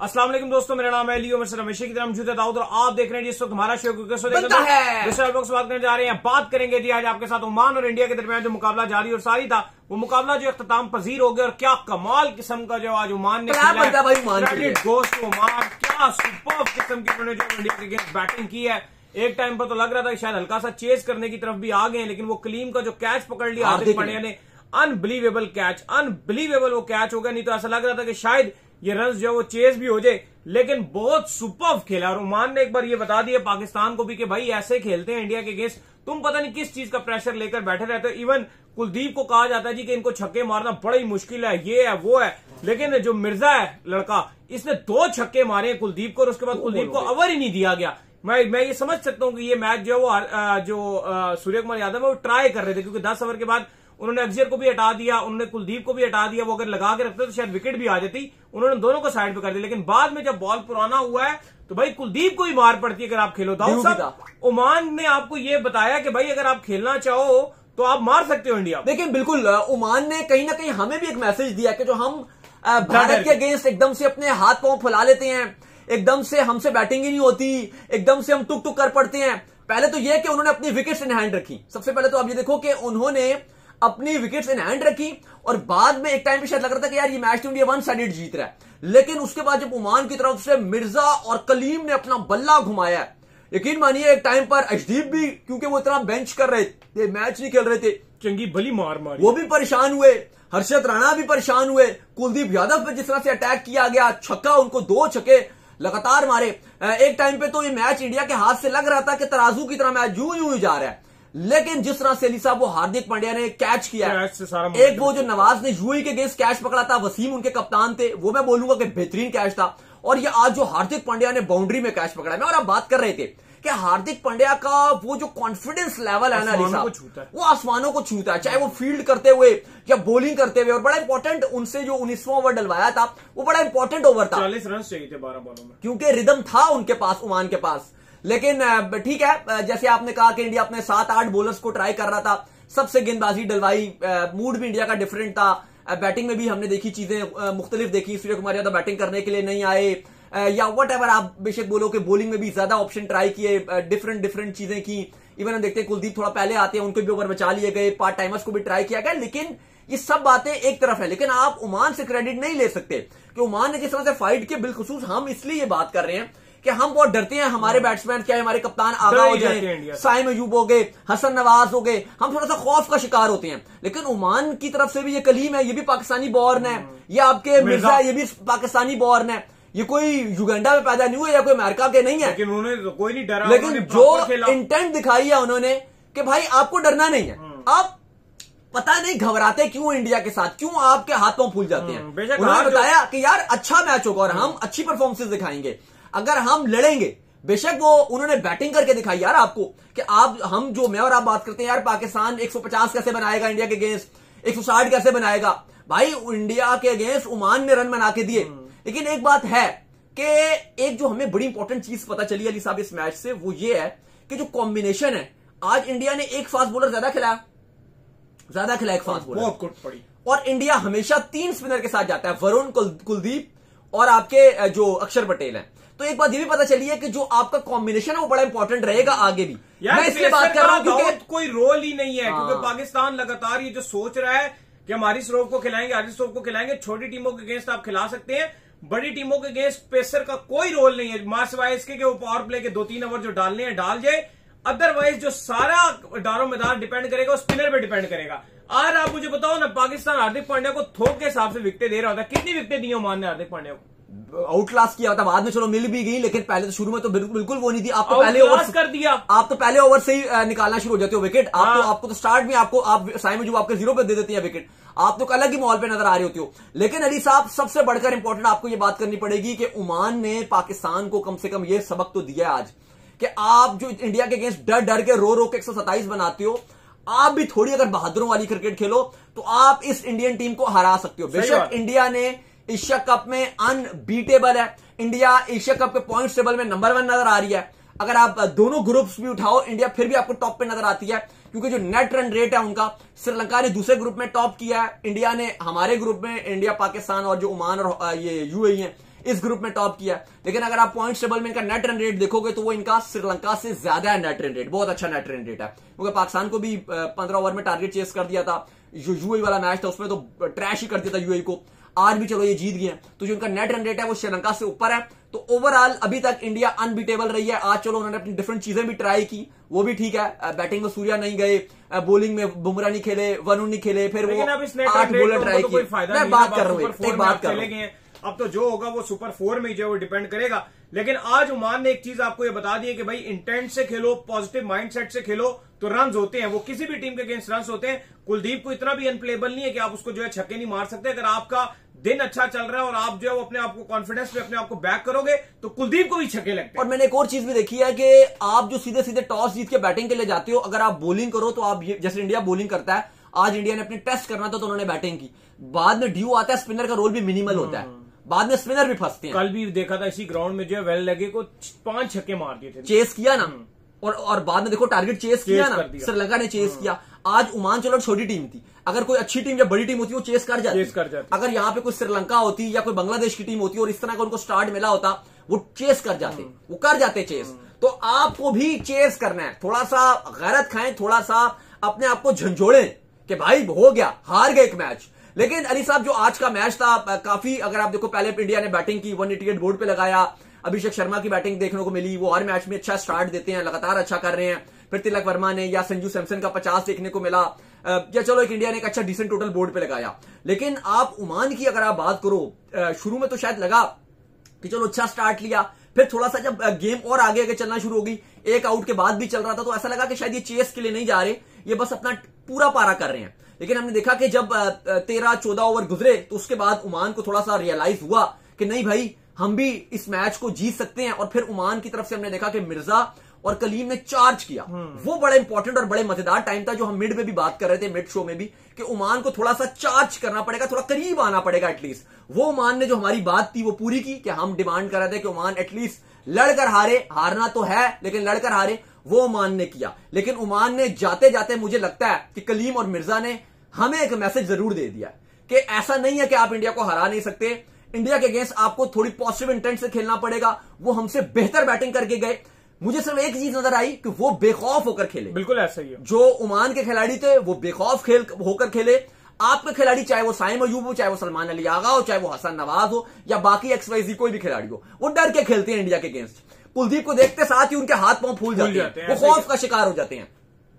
अस्सलाम वालेकुम दोस्तों, मेरा नाम है लियो मिस्टर हमेशा की तरह मौजूद है दाऊद और आप देख रहे हैं जिस वक्त हमारा शो क्योंकि बात करने जा रहे हैं। बात करेंगे जी आज आपके साथ ओमान और इंडिया के दरमियान जो मुकाबला जारी और सारी था, वो मुकाबला जो इख्तिताम पजीर हो गया और क्या कमाल किस्म का जो आज ओमान ने दोस्त ओमान क्या सुपर किस्म की उन्होंने जो इंडिया के अगेंस्ट बैटिंग की है। एक टाइम पर तो लग रहा था शायद हल्का सा चेस करने की तरफ भी आ गए, लेकिन वो कलीम का जो कैच पकड़ लिया हार्दिक पांड्या ने, अनबिलीवेबल कैच, अनबिलीवेबल वो कैच हो गया। नहीं तो ऐसा लग रहा था कि शायद ये रन जो है वो चेज भी हो जाए, लेकिन बहुत सुपर्ब खेला। और ओमान ने एक बार ये बता दिया पाकिस्तान को भी कि भाई ऐसे खेलते हैं इंडिया के अगेंस्ट, तुम पता नहीं किस चीज का प्रेशर लेकर बैठे रहते हो। इवन कुलदीप को कहा जाता है जी कि इनको छक्के मारना बड़ा ही मुश्किल है, ये है वो है, लेकिन जो मिर्जा है लड़का, इसने 2 छक्के मारे कुलदीप को और उसके बाद कुलदीप को ओवर ही नहीं दिया गया। मैं ये समझ सकता हूं कि ये मैच जो है वो सूर्य कुमार यादव है वो ट्राई कर रहे थे, क्योंकि 10 ओवर के बाद उन्होंने अफजर को भी हटा दिया, उन्होंने कुलदीप को भी हटा दिया। वो अगर लगा के रखते तो शायद विकेट भी आ जाती, उन्होंने दोनों को साइड पे कर दिया। लेकिन बाद में जब बॉल पुराना हुआ है तो भाई कुलदीप को भी मार पड़ती है अगर आप खेलो। दाऊद साहब, ओमान ने आपको ये बताया कि भाई अगर आप खेलना चाहो तो आप मार सकते हो इंडिया। देखिए बिल्कुल, ओमान ने कहीं ना कहीं हमें भी एक मैसेज दिया कि जो हम भारत के अगेंस्ट एकदम से अपने हाथ पांव फैला लेते हैं, एकदम से हमसे बैटिंग ही नहीं होती, एकदम से हम टुक टुक कर पड़ते हैं। पहले तो यह कि उन्होंने अपनी विकेट्स इन हैंड रखी। सबसे पहले तो आप ये देखो कि उन्होंने अपनी विकेट्स इन हैंड रखी और बाद में एक टाइम पे शायद लग रहा था कि यार ये मैच तो इंडिया 1 साइडेड जीत रहा है, लेकिन उसके बाद जब ओमान की तरफ से मिर्जा और कलीम ने अपना बल्ला घुमाया, यकीन मानिए एक टाइम पर अर्शदीप भी, क्योंकि वो इतना बेंच कर रहे थे, मैच नहीं खेल रहे थे, चंगी भली मार मारी, वो भी परेशान हुए, हर्षद राणा भी परेशान हुए। कुलदीप यादव पे जिस तरह से अटैक किया गया, छक्का, उनको 2 छक्के लगातार मारे। एक टाइम पे तो ये मैच इंडिया के हाथ से लग रहा था कि तराजू की तरह मैच यूं यूं जा रहा है, लेकिन जिस तरह से अली साहब वो हार्दिक पांड्या ने कैच किया, एक वो जो नवाज ने यूएई के अगेंस्ट कैच पकड़ा था, वसीम उनके कप्तान थे, वो मैं बोलूंगा कि बेहतरीन कैच था। और ये आज जो हार्दिक पांड्या ने बाउंड्री में कैच पकड़ा, मैं और आप बात कर रहे थे कि हार्दिक पांड्या का वो जो कॉन्फिडेंस लेवल है ना अली साहब, वो आसमानों को छूता है, चाहे वो फील्ड करते हुए या बॉलिंग करते हुए। और बड़ा इंपॉर्टेंट उनसे जो 19वां ओवर डलवाया था, वो बड़ा इंपॉर्टेंट ओवर था, 40 रन चाहिए थे 12 बॉलों में, क्योंकि रिदम था उनके पास, ओमान के पास। लेकिन ठीक है, जैसे आपने कहा कि इंडिया अपने 7-8 बॉलर्स को ट्राई कर रहा था, सबसे गेंदबाजी डलवाई, मूड भी इंडिया का डिफरेंट था, बैटिंग में भी हमने देखी चीजें मुख्तलिफ देखी। सूर्य कुमार यादव बैटिंग करने के लिए नहीं आए, या वट एवर आप बेशक बोलो कि बॉलिंग में भी ज्यादा ऑप्शन ट्राई किए, डिफरेंट चीजें की। इवन हम देखते हैं कुलदीप थोड़ा पहले आते हैं, उनको भी ओवर बचा लिए गए, पार्ट टाइमर्स को भी ट्राई किया गया। लेकिन ये सब बातें एक तरफ है, लेकिन आप ओमान से क्रेडिट नहीं ले सकते कि ओमान ने जिस तरह से फाइट की, बिलखुसूस हम इसलिए ये बात कर रहे हैं कि हम बहुत डरते हैं हमारे बैट्समैन, क्या हमारे कप्तान आगा हो जाए, साइम अयूब हो गए, हसन नवाज हो गए, हम थोड़ा सा खौफ का शिकार होते हैं। लेकिन ओमान की तरफ से भी ये कलीम है, ये भी पाकिस्तानी बॉर्न है, ये आपके मिर्जा, ये भी पाकिस्तानी बॉर्न है, ये कोई युगांडा में पैदा नहीं हुए या कोई अमेरिका के नहीं है, लेकिन उन्होंने तो कोई नहीं डरा। लेकिन जो इंटेंट दिखाई है उन्होंने कि भाई आपको डरना नहीं है, आप पता नहीं घबराते क्यों इंडिया के साथ, क्यों आपके हाथ पांव फूल जाते हैं। उन्होंने बताया कि यार अच्छा मैच होगा और हम अच्छी परफॉर्मेंस दिखाएंगे अगर हम लड़ेंगे। बेशक वो उन्होंने बैटिंग करके दिखाई यार आपको कि हम जो मैं और आप बात करते हैं यार पाकिस्तान 150 कैसे बनाएगा इंडिया के अगेंस्ट, 160 कैसे बनाएगा। भाई इंडिया के अगेंस्ट ओमान ने रन बना के दिए। लेकिन एक बात है कि एक जो हमें बड़ी इंपॉर्टेंट चीज पता चली अली साहब इस मैच से, वो ये है कि जो कॉम्बिनेशन है, आज इंडिया ने एक फास्ट बॉलर ज्यादा खिलाया एक फास्ट बॉलर, बहुत कुट पड़ी। और इंडिया हमेशा 3 स्पिनर के साथ जाता है, वरुण, कुलदीप और आपके जो अक्षर पटेल है। तो एक बात ये भी पता चली है कि जो आपका कॉम्बिनेशन है वो बड़ा इंपॉर्टेंट रहेगा आगे भी। मैं इसलिए बात कर रहा हूं क्योंकि कोई रोल ही नहीं है, क्योंकि पाकिस्तान लगातार ये जो सोच रहा है कि हम हारिस रऊफ को खिलाएंगे, हारिस रऊफ को खिलाएंगे, छोटी टीमों के अगेंस्ट आप खिला सकते हैं, बड़ी टीमों के अगेंस्ट पेसर का कोई रोल नहीं है, मार्सवाइज इसके कि वो पावर प्ले के 2-3 ओवर जो डालने हैं डाल जाए, अदरवाइज जो सारा दारो मैदान डिपेंड करेगा वो स्पिनर पे डिपेंड करेगा। आज आप मुझे बताओ ना, पाकिस्तान हार्दिक पांड्या को थोक के हिसाब से विकेटें दे रहा होता है, कितनी विकेटें दी ओमान ने हार्दिक पांड्या को? आउट क्लास किया होता, बाद में चलो मिल भी गई, लेकिन पहले तो शुरू में तो बिल्कुल वो नहीं थी। आप तो पहले ओवर कर दिया, आप तो पहले ओवर से ही निकालना शुरू हो जाते हो विकेट। आपको तो स्टार्ट में आप साइम जो आपके 0 पे दे देती है विकेट, आप तो अलग ही माहौल पे नजर आ रहे होते हो। लेकिन अली साहब सबसे बढ़कर इंपॉर्टेंट आपको ये बात करनी पड़ेगी कि ओमान ने पाकिस्तान को कम से कम ये सबक तो दिया आज कि आप जो इंडिया के अगेंस्ट डर के रो के 127 बनाते हो, आप भी थोड़ी अगर बहादुरों वाली क्रिकेट खेलो तो आप इस इंडियन टीम को हरा सकते हो। बेशक इंडिया ने एशिया कप में अनबीटेबल है, इंडिया एशिया कप के पॉइंट्स टेबल में नंबर 1 नजर आ रही है। अगर आप दोनों ग्रुप्स भी उठाओ, इंडिया फिर भी आपको टॉप पे नजर आती है, क्योंकि जो नेट रन रेट है उनका, श्रीलंका ने दूसरे ग्रुप में टॉप किया है, इंडिया ने हमारे ग्रुप में, इंडिया, पाकिस्तान और जो ओमान और ये यूएई है, इस ग्रुप में टॉप किया। लेकिन अगर आप पॉइंट्स टेबल में इनका नेट रन रेट देखोगे तो वो इनका श्रीलंका से ज्यादा है नेट रन रेट, बहुत अच्छा नेट रन रेट है। क्योंकि पाकिस्तान को भी 15 ओवर में टारगेट चेस कर दिया था, जो यूएई वाला मैच था उसमें तो ट्रैश ही कर दिया था यूएई को। आज भी चलो ये जीत गए, तो जो इनका नेट रन रेट है वो श्रीलंका से ऊपर है। तो ओवरऑल अभी तक इंडिया अनबीटेबल रही है। आज चलो उन्होंने अपनी डिफरेंट चीजें भी ट्राई की, वो भी ठीक है। बैटिंग में सूर्या नहीं गए, बॉलिंग में बुमराह नहीं खेले, वरुण नहीं खेले, फिर वो 8 बॉलर ट्राई किए। मैं बात कर रहा हूँ, एक बात कर रहा हूँ। अब तो जो होगा वो सुपर 4 में जो है वो डिपेंड करेगा। लेकिन आज ओमान ने एक चीज आपको ये बता दी है कि भाई इंटेंट से खेलो, पॉजिटिव माइंडसेट से खेलो तो रन होते हैं, वो किसी भी टीम के अगेंस्ट रन होते हैं। कुलदीप को इतना भी अनप्लेबल नहीं है कि आप उसको जो है छक्के नहीं मार सकते। अगर आपका दिन अच्छा चल रहा है और आप जो है वो अपने आप को कॉन्फिडेंस में अपने आप को बैक करोगे तो कुलदीप को भी छक्के लगते हैं। और मैंने एक और चीज भी देखी है कि आप जो सीधे सीधे टॉस जीत के बैटिंग के लिए जाते हो, अगर आप बॉलिंग करो तो आप जैसे इंडिया बॉलिंग करता है, आज इंडिया ने अपनी टेस्ट करना था तो उन्होंने बैटिंग की। बाद में ड्यू आता है, स्पिनर का रोल भी मिनिमल होता है, बाद में स्पिनर भी फंसते हैं। कल भी देखा था इसी ग्राउंड में जो है वेल लगे को 5 छक्के मार दिए थे, चेस किया ना। और बाद में देखो टारगेट चेस किया ना, श्रीलंका ने चेस किया। आज ओमान चलो छोटी टीम थी, अगर कोई अच्छी टीम या बड़ी टीम होती वो चेस कर जाती। अगर यहाँ पे कोई श्रीलंका होती या कोई बांग्लादेश की टीम होती और इस तरह का उनको स्टार्ट मिला होता, वो चेस कर जाते, वो कर जाते चेस। तो आपको भी चेस करना है, थोड़ा सा गैरत खाएं, थोड़ा सा अपने आप को झंझोड़ें कि भाई हो गया, हार गए एक मैच। लेकिन अली साहब जो आज का मैच था काफी, अगर आप देखो पहले इंडिया ने बैटिंग की, 188 बोर्ड पे लगाया, अभिषेक शर्मा की बैटिंग देखने को मिली, वो हर मैच में अच्छा स्टार्ट देते हैं, लगातार अच्छा कर रहे हैं। फिर तिलक वर्मा ने या संजू सैमसन का 50 देखने को मिला, या चलो एक इंडिया ने एक अच्छा डिसेंट टोटल बोर्ड पे लगाया। लेकिन आप ओमान की अगर आप बात करो, शुरू में तो शायद लगा कि चलो अच्छा स्टार्ट लिया, फिर थोड़ा सा जब गेम और आगे आगे चलना शुरू हो गई, एक आउट के बाद भी चल रहा था, तो ऐसा लगा कि शायद ये चेस के लिए नहीं जा रहे, ये बस अपना पूरा पारा कर रहे हैं। लेकिन हमने देखा कि जब 13-14 ओवर गुजरे तो उसके बाद ओमान को थोड़ा सा रियलाइज हुआ कि नहीं भाई हम भी इस मैच को जीत सकते हैं। और फिर ओमान की तरफ से हमने देखा कि मिर्जा और कलीम ने चार्ज किया, वो बड़ा इंपॉर्टेंट और बड़े मजेदार टाइम था, जो हम मिड में भी बात कर रहे थे, मिड शो में भी, कि ओमान को थोड़ा सा चार्ज करना पड़ेगा, थोड़ा करीब आना पड़ेगा एटलीस्ट। वो ओमान ने जो हमारी बात थी वो पूरी की, कि हम डिमांड कर रहे थे कि ओमान एटलीस्ट लड़कर हारे, हारना तो है लेकिन लड़कर हारे, वो ओमान ने किया। लेकिन ओमान ने जाते जाते मुझे लगता है कि कलीम और मिर्जा ने हमें एक मैसेज जरूर दे दिया कि ऐसा नहीं है कि आप इंडिया को हरा नहीं सकते, इंडिया के अगेंस्ट आपको थोड़ी पॉजिटिव इंटेंट से खेलना पड़ेगा। वो हमसे बेहतर बैटिंग करके गए, मुझे सिर्फ एक चीज नजर आई कि वो बेखौफ होकर खेले। बिल्कुल ऐसा ही है, जो ओमान के खिलाड़ी थे वो बेखौफ होकर खेले। आपके खिलाड़ी चाहे वो साइम अयूब हो, चाहे वो सलमान अली आगा हो, चाहे वो हसन नवाज हो, या बाकी XYZ कोई भी खिलाड़ी हो, वो डर के खेलते हैं इंडिया के अगेंस्ट। कुलदीप को देखते साथ ही उनके हाथ पांव फूल जाते हैं, वो खौफ का शिकार हो जाते हैं।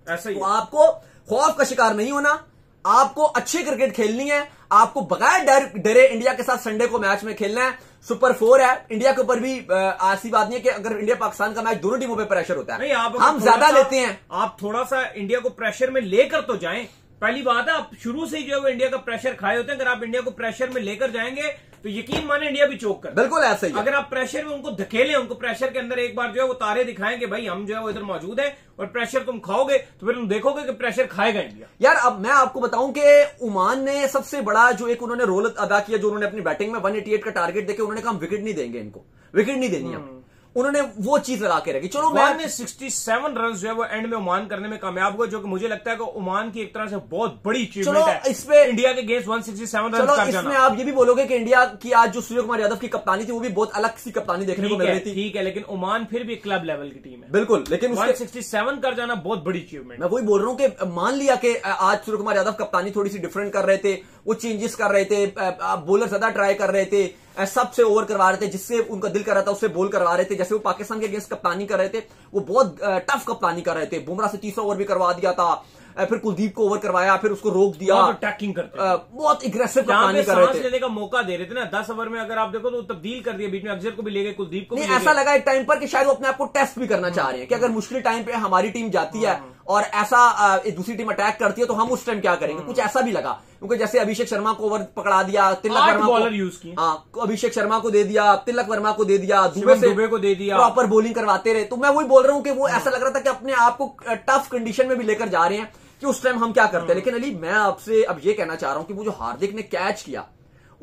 ऐसा ही तो आपको खौफ का शिकार नहीं होना, आपको अच्छी क्रिकेट खेलनी है, आपको बगैर डरे इंडिया के साथ संडे को मैच में खेलना है। सुपर 4 है, इंडिया के ऊपर भी ऐसी बात नहीं है कि अगर इंडिया पाकिस्तान का मैच दोनों टीमों पे प्रेशर होता है, नहीं, आप हम ज्यादा लेते हैं। आप थोड़ा सा इंडिया को प्रेशर में लेकर तो जाएं। पहली बात है, आप शुरू से ही जो है इंडिया का प्रेशर खाए होते हैं। अगर आप इंडिया को प्रेशर में लेकर जाएंगे तो यकीन माने इंडिया भी चोक कर, बिल्कुल ऐसा ही है। अगर आप प्रेशर में उनको धकेलें, उनको प्रेशर के अंदर एक बार जो है वो तारे दिखाएं कि भाई हम जो है वो इधर मौजूद है, और प्रेशर तुम खाओगे तो फिर तुम देखोगे कि प्रेशर खाएगा इंडिया। यार अब मैं आपको बताऊं कि ओमान ने सबसे बड़ा जो एक उन्होंने रोल अदा किया, जो उन्होंने अपनी बैटिंग में 188 का टारगेट देके उन्होंने कहा हम विकेट नहीं देंगे, इनको विकेट नहीं देनी है, उन्होंने वो चीज लगा के रखी। चलो ओमान ने 67 रन जो है वो एंड में ओमान करने में कामयाब हुआ, जो कि मुझे लगता है कि ओमान की एक तरह से बहुत बड़ी अचीवमेंट है। इसमें इंडिया के अगेंस्ट 167 रन कर जाना। इसमें आप ये भी बोलोगे कि इंडिया की आज जो सूर्य कुमार यादव की कप्तानी थी वो भी बहुत अलग सी कप्तानी देखने को मिल रही थी। ठीक है, लेकिन ओमान फिर भी क्लब लेवल की टीम है, बिल्कुल। लेकिन 167 कर जाना बहुत बड़ी अचीवमेंट। मैं वही बोल रहा हूं कि मान लिया कि आज सूर्य कुमार यादव कप्तानी थोड़ी सी डिफरेंट कर रहे थे, वो चेंजेस कर रहे थे, बॉलर ज्यादा ट्राई कर रहे थे, सबसे ओवर करवा रहे थे, जिससे उनका दिल कर रहा था उससे बॉल करवा रहे थे। जैसे वो पाकिस्तान के अगेंस्ट कप्तानी कर रहे थे, वो बहुत टफ कप्तानी कर रहे थे, बुमराह से 30 ओवर भी करवा दिया था, फिर कुलदीप को ओवर करवाया, फिर उसको रोक दिया, अटैकिंग करते बहुत एग्रेसिव कप्तानी कर रहे थे, लेने का मौका दे रहे थे ना। 10 ओवर में अगर आप देखो तो तब्दील कर दिया, बीच में अफजल को भी ले गए, कुलदीप को नहीं, ऐसा लगा एक टाइम पर कि शायद वो अपने आप को टेस्ट भी करना चाह रहे हैं कि अगर मुश्किल टाइम पे हमारी टीम जाती है और ऐसा दूसरी टीम अटैक करती है तो हम उस टाइम क्या करेंगे, कुछ ऐसा भी लगा। क्योंकि जैसे अभिषेक शर्मा को ओवर पकड़ा दिया, तिलक वर्मा बॉलर यूज किया, हाँ अभिषेक शर्मा को दे दिया, तिलक वर्मा को दे दिया, दुबे को दे दिया, प्रॉपर बॉलिंग करवाते रहे। तो मैं वही बोल रहा हूं कि वो ऐसा लग रहा था कि अपने आप को टफ कंडीशन में भी लेकर जा रहे हैं कि उस टाइम हम क्या करते हैं। लेकिन अली मैं आपसे अब ये कहना चाह रहा हूं कि वो जो हार्दिक ने कैच किया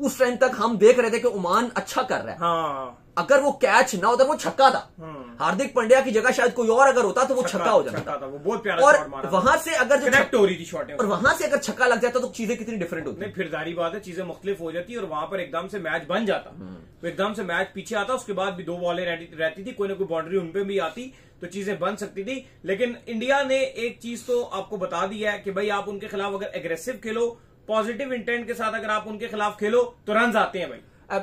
उस टाइम तक हम देख रहे थे कि ओमान अच्छा कर रहा है। हाँ। अगर वो कैच ना होता वो छक्का था। हार्दिक पांड्या की जगह शायद कोई और अगर होता तो वो छक्का हो जाता था। वो बहुत प्यारा और शॉट मारा वहां से अगर जो कनेक्ट हो रही थी शॉट, और वहां से अगर छक्का लग जाता तो चीजें कितनी डिफरेंट होती। नहीं, फिर जारी बात है चीजें मुख्तलिफ हो जाती और वहां पर एकदम से मैच बन जाता। तो एकदम से मैच पीछे आता, उसके बाद भी 2 बॉलें रहती थी, कोई ना कोई बाउंड्री उनपे भी आती तो चीजें बन सकती थी। लेकिन इंडिया ने एक चीज तो आपको बता दी है कि भाई आप उनके खिलाफ अगर एग्रेसिव खेलो, पॉजिटिव इंटेंट के साथ अगर आप उनके खिलाफ खेलो तो रन आते हैं भाई।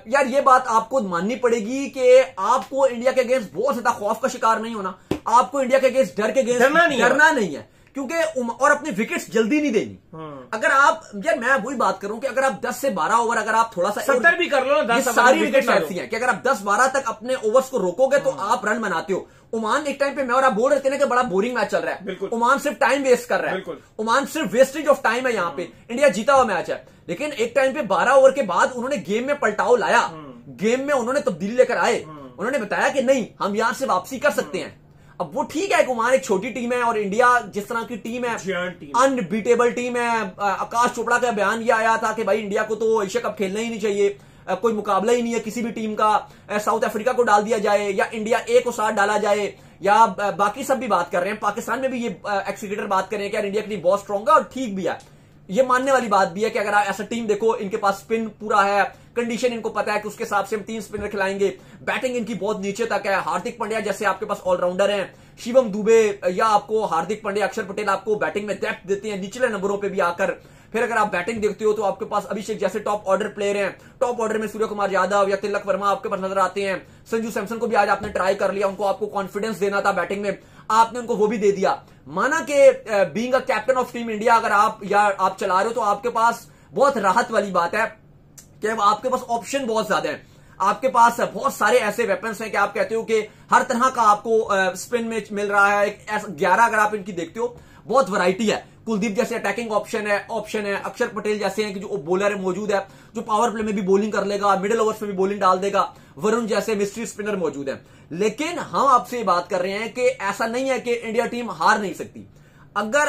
यार ये बात आपको माननी पड़ेगी कि आपको इंडिया के अगेंस्ट बहुत ज्यादा खौफ का शिकार नहीं होना, आपको इंडिया के अगेंस्ट डर के अगेंस्ट डरना नहीं है, क्योंकि और अपनी विकेट्स जल्दी नहीं देनी। अगर आप, यार मैं वही बात करूं कि अगर आप 10 से 12 ओवर अगर आप थोड़ा सा 70 भी कर लो ना, 10 सारी विकेट्स ऐसी हैं कि अगर आप 10-12 तक अपने ओवर्स को रोकोगे तो आप रन बनाते हो। ओमान एक टाइम पे मैं और आप बोल रहे थे ना कि बड़ा बोरिंग मैच चल रहा है, ओमान सिर्फ टाइम वेस्ट कर रहा है, ओमान सिर्फ वेस्टेज ऑफ टाइम है यहाँ पे, इंडिया जीता हुआ मैच है। लेकिन एक टाइम पे 12 ओवर के बाद उन्होंने गेम में पलटाव लाया, गेम में उन्होंने तब्दीली लेकर आए, उन्होंने बताया कि नहीं हम यहां से वापसी कर सकते हैं। अब वो ठीक है, ओमान एक छोटी टीम है और इंडिया जिस तरह की टीम है, अनबीटेबल टीम है। आकाश चोपड़ा का बयान ये आया था कि भाई इंडिया को तो एशिया कप खेलना ही नहीं चाहिए, कोई मुकाबला ही नहीं है किसी भी टीम का, साउथ अफ्रीका को डाल दिया जाए या इंडिया ए को साथ डाला जाए, या बाकी सब भी बात कर रहे हैं, पाकिस्तान में भी ये एक्सिक्यूटर बात कर रहे हैं कि यार इंडिया की टीम बहुत स्ट्रांग है, और ठीक भी है, ये मानने वाली बात भी है कि अगर ऐसा टीम देखो, इनके पास स्पिन पूरा है, कंडीशन इनको पता है कि उसके हिसाब से हम 3 स्पिनर खिलाएंगे, बैटिंग इनकी बहुत नीचे तक है, हार्दिक पांड्या जैसे आपके पास ऑलराउंडर हैं, शिवम दुबे या आपको हार्दिक पांड्या, अक्षर पटेल आपको बैटिंग में डेप्थ देते हैं निचले नंबरों पे भी आकर। फिर अगर आप बैटिंग देखते हो तो आपके पास अभिषेक जैसे टॉप ऑर्डर प्लेयर हैं, टॉप ऑर्डर में सूर्य कुमार यादव या तिलक वर्मा आपके पास नजर आते हैं, संजू सैमसन को भी आज आपने ट्राई कर लिया, उनको आपको कॉन्फिडेंस देना था बैटिंग में, आपने उनको वो भी दे दिया। माना कि being a captain of team India अगर आप चला रहे हो तो आपके पास बहुत राहत वाली बात है कि आपके पास ऑप्शन बहुत ज्यादा है, आपके पास बहुत सारे ऐसे वेपन्स हैं कि आप कहते हो कि हर तरह का आपको स्पिन में मिल रहा है। 11 अगर आप इनकी देखते हो बहुत वैरायटी है, कुलदीप जैसे अटैकिंग ऑप्शन है, अक्षर पटेल जैसे हैं कि जो बॉलर मौजूद है जो पावर प्ले में भी बॉलिंग कर लेगा, मिडिल ओवर्स में भी बॉलिंग डाल देगा, वरुण जैसे मिस्ट्री स्पिनर मौजूद है। लेकिन हम आपसे बात कर रहे हैं कि ऐसा नहीं है कि इंडिया टीम हार नहीं सकती, अगर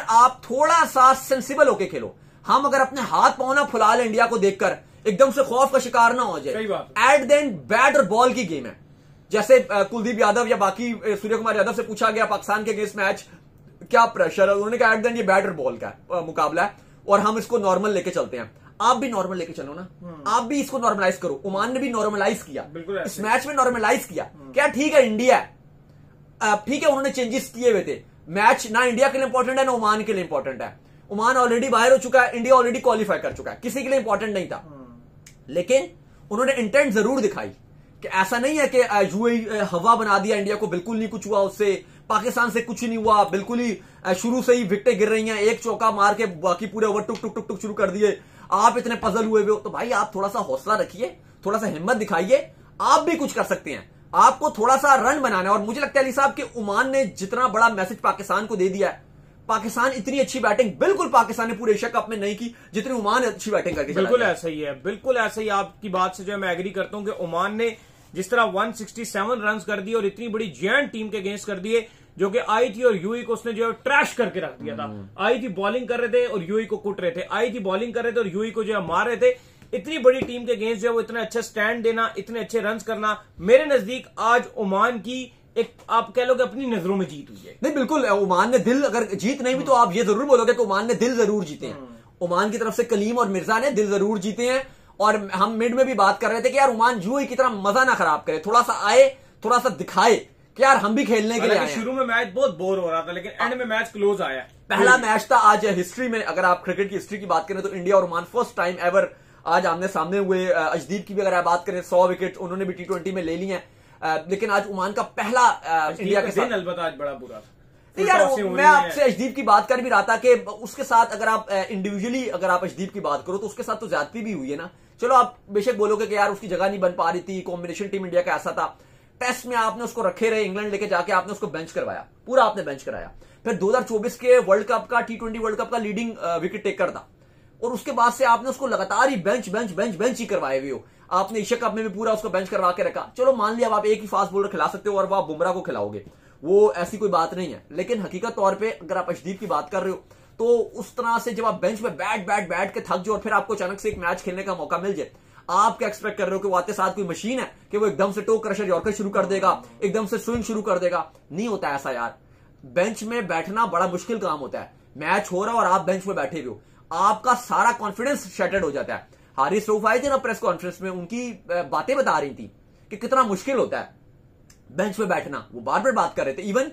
आप थोड़ा सा सेंसिबल होके खेलो, हम अगर अपने हाथ पांव ना फुला लें इंडिया को देखकर, एकदम से खौफ का शिकार ना हो जाए। एट द एंड बैट और बॉल की गेम है, जैसे कुलदीप यादव या बाकी सूर्य कुमार यादव से पूछा गया पाकिस्तान के अगेंस्ट मैच क्या प्रेशर है, उन्होंने कहा एट द एंड ये बैट और बॉल का मुकाबला है और हम इसको नॉर्मल लेके चलते हैं। आप भी नॉर्मल लेके चलो ना, आप भी इसको नॉर्मलाइज करो। ओमान ने भी नॉर्मलाइज किया, इस मैच में नॉर्मलाइज किया, क्या ठीक है इंडिया ठीक है, उन्होंने चेंजेस किए हुए थे, मैच ना इंडिया के लिए इंपॉर्टेंट है ना ओमान के लिए इंपॉर्टेंट है, ओमान ऑलरेडी बाहर हो चुका है, इंडिया ऑलरेडी क्वालिफाई कर चुका है, किसी के लिए इंपॉर्टेंट नहीं था। लेकिन उन्होंने इंटेंट जरूर दिखाई कि ऐसा नहीं है कि यूएई हवा बना दिया इंडिया को, बिल्कुल नहीं कुछ हुआ उससे, पाकिस्तान से कुछ नहीं हुआ, बिल्कुल ही शुरू से ही विकेटें गिर रही हैं, एक चौका मार के बाकी पूरे ओवर टुक टुक टुक टुक शुरू कर दिए, आप इतने पजल हुए हो। तो भाई आप थोड़ा सा हौसला रखिए, थोड़ा सा हिम्मत दिखाइए, आप भी कुछ कर सकते हैं, आपको थोड़ा सा रन बनाना है। और मुझे लगता है अली साहब कि ओमान ने जितना बड़ा मैसेज पाकिस्तान को दे दिया है, पाकिस्तान इतनी अच्छी बैटिंग बिल्कुल पाकिस्तान ने पूरे एशिया कप में नहीं की जितनी ओमान अच्छी बैटिंग करके बिल्कुल ऐसा ही है, बिल्कुल ऐसा ही। आपकी बात से जो मैं एग्री करता हूं कि ओमान ने जिस तरह 167 रन कर दिए और इतनी बड़ी जायंट टीम के अगेंस्ट कर दिए जो कि आई थी, और यूएई को उसने जो ट्रैश करके रख दिया था। आई थी बॉलिंग कर रहे थे और यूएई को कुट रहे थे, आई थी बॉलिंग कर रहे थे और यूएई को जो है मार रहे थे। इतनी बड़ी टीम के अगेंस्ट जो है वो इतना अच्छा स्टैंड देना, इतने अच्छे रन करना, मेरे नजदीक आज ओमान की एक आप कह लोगे अपनी नजरों में जीत हुई है। नहीं बिल्कुल, ओमान ने दिल, अगर जीत नहीं भी तो आप ये जरूर बोलोगे कि ओमान ने दिल जरूर जीते हैं। ओमान की तरफ से कलीम और मिर्जा ने दिल जरूर जीते हैं। और हम मिड में भी बात कर रहे थे कि यार ओमान यूएई की तरह मजा ना खराब करे, थोड़ा सा आए, थोड़ा सा दिखाए कि यार हम भी खेलने के लिए आए। शुरू में मैच बहुत बोर हो रहा था लेकिन एंड में मैच क्लोज आया। पहला मैच था आज हिस्ट्री में, अगर आप क्रिकेट की हिस्ट्री की बात करें तो इंडिया और ओमान फर्स्ट टाइम एवर आज आमने सामने हुए। अजदीप की भी अगर आप बात करें 100 विकेट उन्होंने भी T20 में ले ली हैं, लेकिन आज ओमान का पहला इंडिया के साथ अलबत्ता आज बड़ा बुरा था। यार मैं आपसे अजदीप की बात कर भी रहा था कि उसके साथ अगर आप इंडिविजुअली अगर आप अजदीप की बात करो तो उसके साथ तो ज्यादती भी हुई है ना। चलो आप बेशक बोलोगे कि यार उसकी जगह नहीं बन पा रही थी, कॉम्बिनेशन टीम इंडिया का ऐसा था, टेस्ट में आपने उसको रखे रहे, इंग्लैंड लेके जाके आपने उसको बेंच करवाया, पूरा आपने बेंच कराया। फिर 2024 के वर्ल्ड कप का T20 वर्ल्ड कप का लीडिंग विकेट टेकर था और उसके बाद से आपने उसको लगातार ही बेंच ही करवाए हुए हो। आपने एशिया कप में भी पूरा उसको बेंच करवा के रखा। चलो मान लिया आप एक ही फास्ट बॉलर खिला सकते हो और वो आप बुमराह को खिलाओगे, वो ऐसी कोई बात नहीं है। लेकिन हकीकत तौर पे अगर आप अशदीप की बात कर रहे हो तो उस तरह से जब आप बेंच पे बैठ के थक जाओ और फिर आपको अचानक से एक मैच खेलने का मौका मिल जाए, आप क्या एक्सपेक्ट कर रहे हो कि वो आते साथ कोई मशीन है कि वो एकदम से टो क्रशर यॉर्कर शुरू कर देगा, एकदम से स्विंग शुरू कर देगा? नहीं होता ऐसा यार। बेंच में बैठना बड़ा मुश्किल काम होता है। मैच हो रहा है और आप बेंच में बैठे हुए हो, आपका सारा कॉन्फिडेंस शैटर्ड हो जाता है। हारिस रऊफ आए थे ना प्रेस कॉन्फ्रेंस में, उनकी बातें बता रही थी कि कितना मुश्किल होता है बेंच में बैठना। वो बार बार बात कर रहे थे। इवन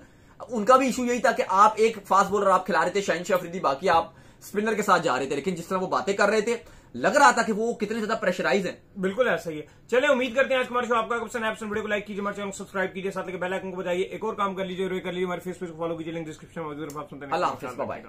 उनका भी इशू यही था कि आप एक फास्ट बॉलर आप खिला रहे थे शाहीन शाह अफरीदी, बाकी आप स्पिनर के साथ जा रहे थे, लेकिन जिस तरह वो बातें कर रहे थे लग रहा था कि वो कितने ज्यादा प्रेशराइज हैं। बिल्कुल ऐसा ही है। चलिए उम्मीद करते हैं आज हमारे शो आपका पसंद है। वीडियो को लाइक कीजिए, हमारे चैनल को सब्सक्राइब कीजिए, साथ ही बेल आइकन को बजाइए। एक और काम कर लीजिए, हमारे फेसबुक को फॉलो कीजिए, लिंक डिस्क्रिप्शन में मौजूद है। आप सुनते हैं। अल्लाह हाफिज़, बाय बाय।